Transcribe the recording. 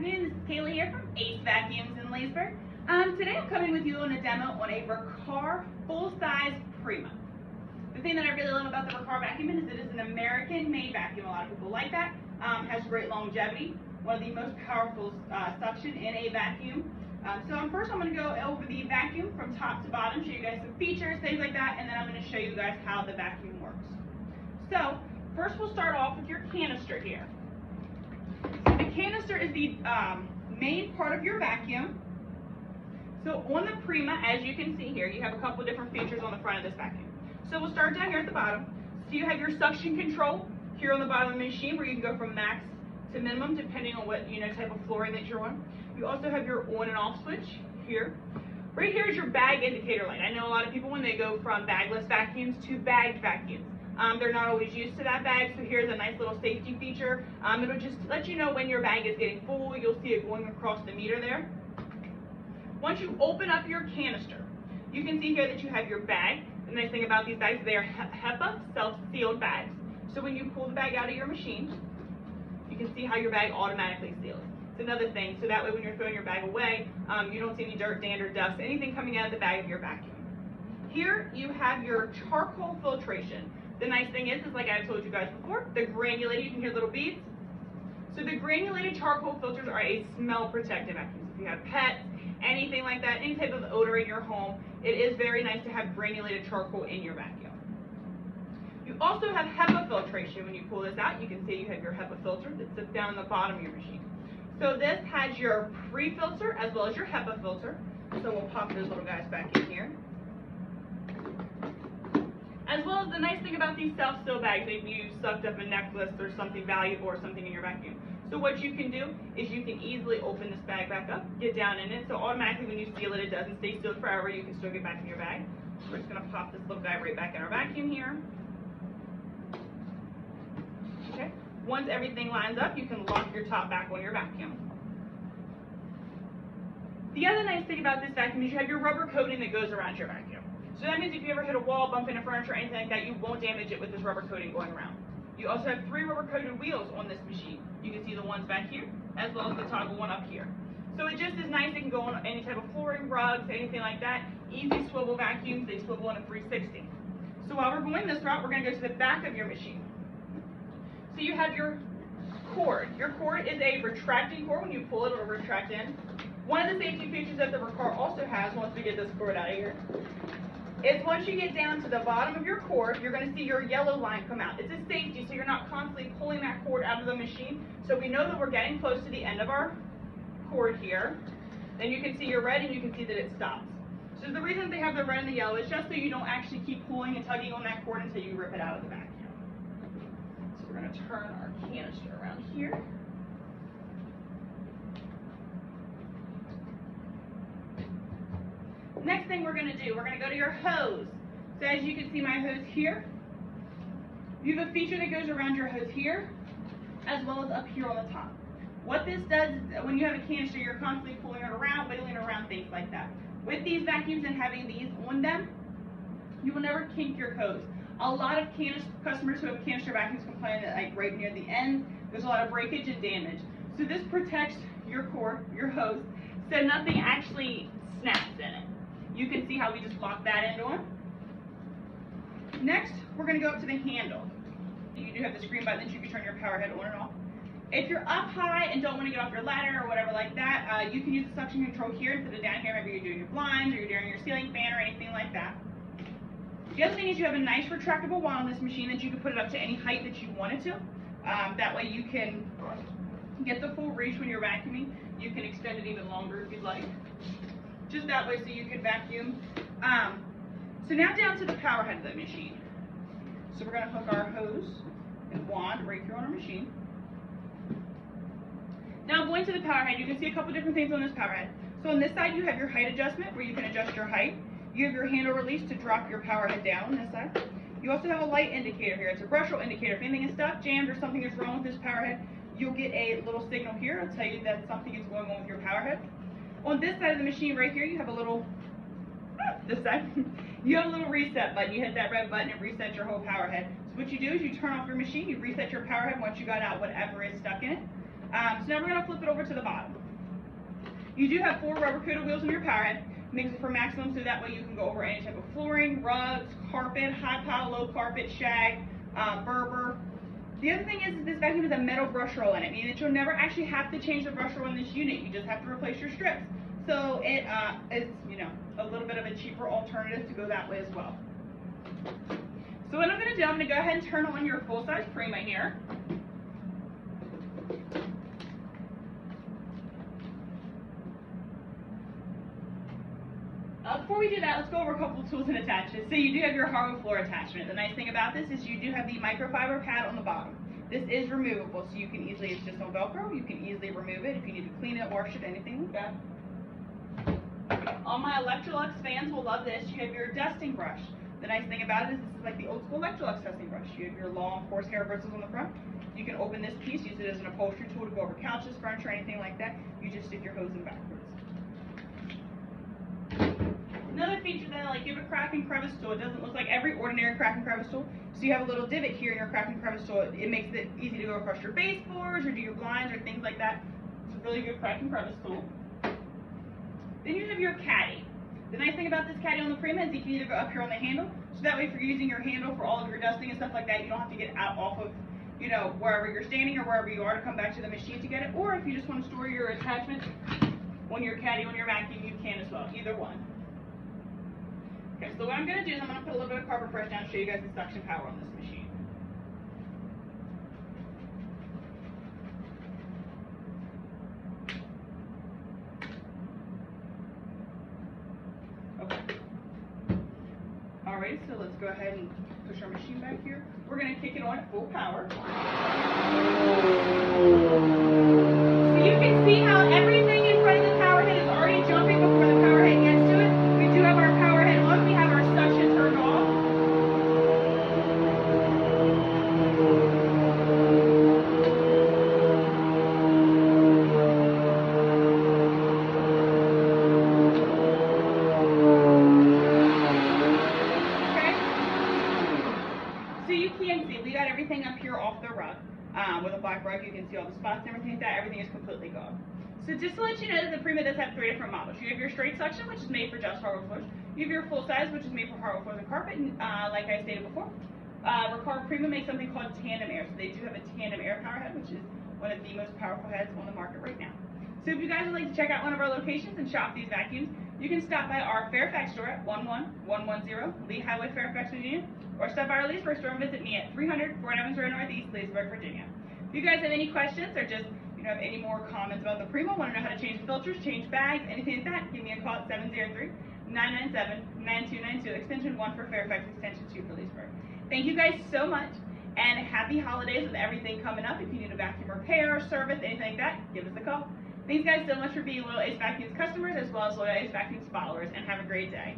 afternoon, this is Kayla here from AceVacuums in Leesburg. Today I'm coming with you on a demo on a Riccar full-size Prima. The thing that I really love about the Riccar vacuum is it is an American-made vacuum. A lot of people like that. Has great longevity, one of the most powerful suction in a vacuum. First I'm going to go over the vacuum from top to bottom, show you guys some features, things like that, and then I'm going to show you guys how the vacuum works. So first we'll start off with your canister here. So the canister is the main part of your vacuum. So on the Prima, as you can see here, you have a couple different features on the front of this vacuum. So we'll start down here at the bottom. So you have your suction control here on the bottom of the machine, where you can go from max to minimum depending on what type of flooring that you're on. You also have your on and off switch here. Right here is your bag indicator light. I know a lot of people, when they go from bagless vacuums to bagged vacuums, they're not always used to that bag, so here's a nice little safety feature. It'll just let you know when your bag is getting full. You'll see it going across the meter there. Once you open up your canister, you can see here that you have your bag. The nice thing about these bags, they are HEPA self-sealed bags. So when you pull the bag out of your machine, you can see how your bag automatically seals. It's another thing, so that way when you're throwing your bag away, you don't see any dirt, dander, dust, anything coming out of the bag of your vacuum. Here you have your charcoal filtration. The nice thing is like I told you guys before, the granulated, you can hear little beads. So the granulated charcoal filters are a smell protective vacuum. If you have pets, anything like that, any type of odor in your home, it is very nice to have granulated charcoal in your vacuum. You also have HEPA filtration. When you pull this out, you can see you have your HEPA filter that sits down on the bottom of your machine. So this has your pre-filter as well as your HEPA filter. So we'll pop those little guys back in here. As well as the nice thing about these self-seal bags, if you sucked up a necklace or something valuable or something in your vacuum. So what you can do is you can easily open this bag back up, get down in it. So automatically when you seal it, it doesn't stay sealed forever. You can still get back in your bag. We're just going to pop this little guy right back in our vacuum here. Okay. Once everything lines up, you can lock your top back on your vacuum. The other nice thing about this vacuum is you have your rubber coating that goes around your vacuum. So that means if you ever hit a wall, bump into furniture, or anything like that, you won't damage it with this rubber coating going around. You also have 3 rubber coated wheels on this machine. You can see the ones back here, as well as the toggle one up here. So it just is nice. It can go on any type of flooring, rugs, anything like that. Easy swivel vacuums, they swivel on a 360. So while we're going this route, we're going to go to the back of your machine. So you have your cord. Your cord is a retracting cord. When you pull it, it'll retract in. One of the safety features that the Riccar also has, once we get this cord out of here, is once you get down to the bottom of your cord, you're going to see your yellow line come out. It's a safety, so you're not constantly pulling that cord out of the machine. So we know that we're getting close to the end of our cord here. Then you can see your red, and you can see that it stops. So the reason they have the red and the yellow is just so you don't actually keep pulling and tugging on that cord until you rip it out of the vacuum. So we're going to turn our canister around here. Next thing we're going to do, we're going to go to your hose. So as you can see my hose here, you have a feature that goes around your hose here, as well as up here on the top. What this does is when you have a canister, you're constantly pulling it around, wiggling around, things like that. With these vacuums and having these on them, you will never kink your hose. A lot of customers who have canister vacuums complain that like right near the end, there's a lot of breakage and damage. So this protects your cord, your hose, so nothing actually snaps in it. You can see how we just lock that end on. Next, we're going to go up to the handle. You do have the screen button that you can turn your power head on and off. If you're up high and don't want to get off your ladder or whatever like that, you can use the suction control here instead of down here. Maybe you're doing your blinds or you're doing your ceiling fan or anything like that. The other thing is you have a nice retractable wand on this machine that you can put it up to any height that you wanted to. That way you can get the full reach when you're vacuuming. You can extend it even longer if you'd like. Just that way so you can vacuum. So now down to the power head of the machine. So we're going to hook our hose and wand right here on our machine. Now going to the power head, you can see a couple different things on this power head. So on this side you have your height adjustment where you can adjust your height. You have your handle release to drop your power head down on this side. You also have a light indicator here. It's a brush indicator. If anything is stuck, jammed, or something is wrong with this power head, you'll get a little signal here. It'll tell you that something is going on with your power head. On this side of the machine right here, you have a little, this side, you have a little reset button. You hit that red button and reset your whole power head. So what you do is you turn off your machine, you reset your power head once you got out whatever is stuck in it. So now we're going to flip it over to the bottom. You do have 4 rubber coated wheels on your power head. Makes it for maximum, so that way you can go over any type of flooring, rugs, carpet, high pile, low carpet, shag, Berber. The other thing is this vacuum has a metal brush roll in it, meaning that you'll never actually have to change the brush roll in this unit. You just have to replace your strips. So it is, you know, a little bit of a cheaper alternative to go that way as well. So what I'm going to do, I'm going to go ahead and turn on your full-size Prima here. Before we do that, let's go over a couple of tools and attachments. So you do have your hardwood floor attachment. The nice thing about this is you do have the microfiber pad on the bottom. This is removable, so you can easily, it's just on Velcro, you can easily remove it if you need to clean it, wash it, anything like that. All my Electrolux fans will love this. You have your dusting brush. The nice thing about it is this is like the old school Electrolux dusting brush. You have your long horsehair bristles on the front. You can open this piece, use it as an upholstery tool to go over couches, furniture, anything like that. You just stick your hose in backwards. Another feature that I like, you have a crack and crevice tool. It doesn't look like every ordinary crack and crevice tool. So you have a little divot here in your crack and crevice tool. It makes it easy to go across your baseboards or do your blinds or things like that. It's a really good crack and crevice tool. Then you have your caddy. The nice thing about this caddy on the Prima is you can either go up here on the handle, so that way if you're using your handle for all of your dusting and stuff like that, you don't have to get out off of, you know, wherever you're standing or wherever you are to come back to the machine to get it. Or if you just want to store your attachments on your caddy on your vacuum, you can as well, either one. Okay, so what I'm going to do is I'm going to put a little bit of carpet brush down to show you guys the suction power on this machine. Okay. Alright, so let's go ahead and push our machine back here. We're going to kick it on at full power. So you can see how everything in front of the power head is already jumping before the power head gets to it. We do have our power head on. We have our suction turned off. So you can see, we got everything up here off the rug. With a black rug, you can see all the spots and everything like that. Everything is completely gone. So just to let you know that the Prima does have 3 different models. You have your straight suction, which is made for just hardwood floors. You have your full size, which is made for hardwood floors and carpet. And, like I stated before, Riccar Prima makes something called tandem air. So they do have a tandem air power head, which is one of the most powerful heads on the market right now. So if you guys would like to check out one of our locations and shop these vacuums, you can stop by our Fairfax store at 11110 Lee Highway, Fairfax, Virginia, or stop by our Leesburg store and visit me at 300 Fort Evans Road Northeast, Leesburg, Virginia. If you guys have any questions or just have any more comments about the Prima, want to know how to change filters, change bags, anything like that, give me a call at 703-997-9292, extension 1 for Fairfax, extension 2 for Leesburg. Thank you guys so much, and happy holidays with everything coming up. If you need a vacuum repair, service, anything like that, give us a call. Thanks guys so much for being loyal AceVacuums customers as well as loyal AceVacuums followers, and have a great day.